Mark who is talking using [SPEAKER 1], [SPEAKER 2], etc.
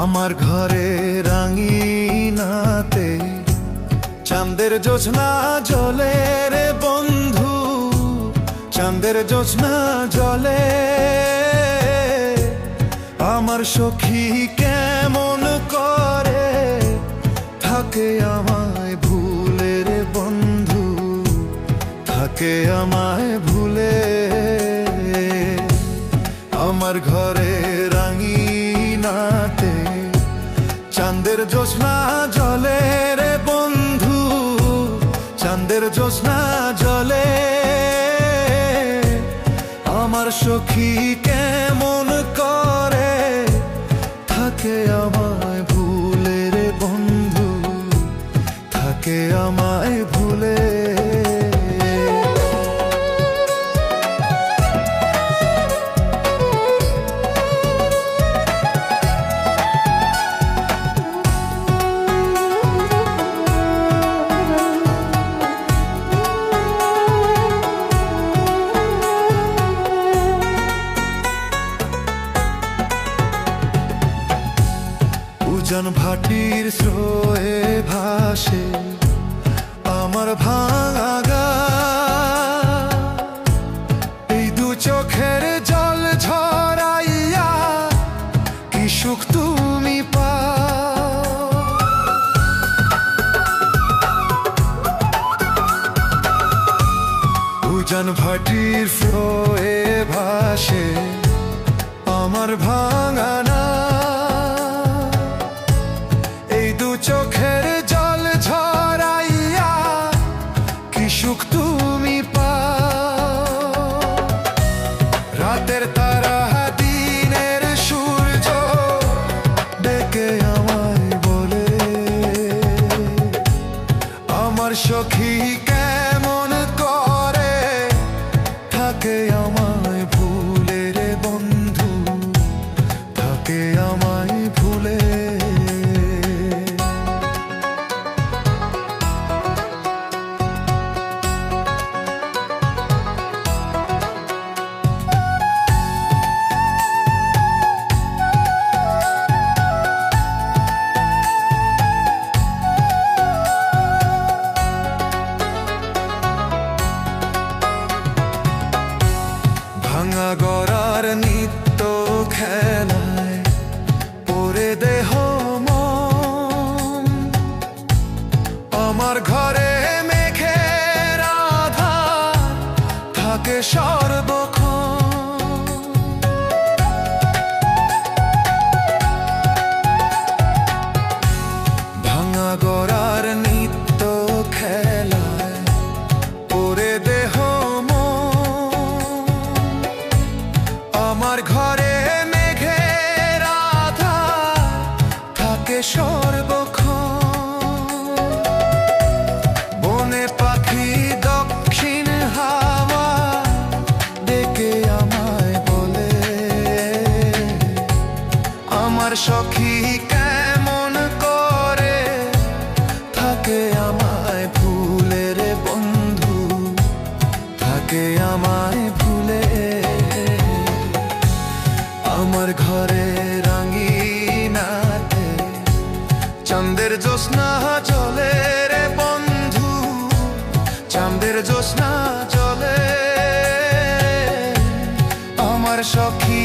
[SPEAKER 1] আমার ঘরে রাঙিনাতে চাঁদের জ্যোৎস্না জলে রে বন্ধু, চাঁদের জ্যোৎস্না জলে। আমার সখী কেমন করে থাকে আমায় ভুলে রে বন্ধু, থাকে আমায় ভুলে। আমার ঘরে রাঙিনাতে চাঁদের জ্যোৎস্না জলে রে বন্ধু, চাঁদের জ্যোৎস্না জলে। আমার সখী কেমন করে থাকে আমায় ভুলে রে বন্ধু, থাকে আমায় ভুলে। উজান ভাটির স্রোয়ে ভাসে আমার ভাঙা গা, এই দু চোখের জল ঝরাইয়া কি সুখ তুমি পাও। উজান ভাটির স্রোয়ে ভাসে আমার ভাঙা না, চোখের জল ঝরাইয়া কি সুখ তুমি পাও। রাতের তারা দিনের সূর্য ডেকে আমায় বলে, আমার সখী কেমন করে থাকে আমায় ভুলে রে বন্ধু, থাকে আমায় ভুলে। ভাঙা গড়ার নিত্য খেলায় পরে দেহ মন, আমার ঘরে মেঘের আধার থাকে সর্বক্ষণ। ভাঙা গড়ার নিত্য খেলায় পরে দেহ আমার ঘরে মেঘের আধার থাকে সর্বক্ষণ। বনে পাখি দক্ষিণ হাওয়া ডেকে আমায় বলে, আমার সখী কেমন করে থাকে আমায় ভুলে রে বন্ধু, থাকে আমায় ভুলে। আমার ঘরে রাঙিনাতে চাঁদের জ্যোৎস্না জলে রে বন্ধু, চাঁদের জ্যোৎস্না জলে। আমার সখী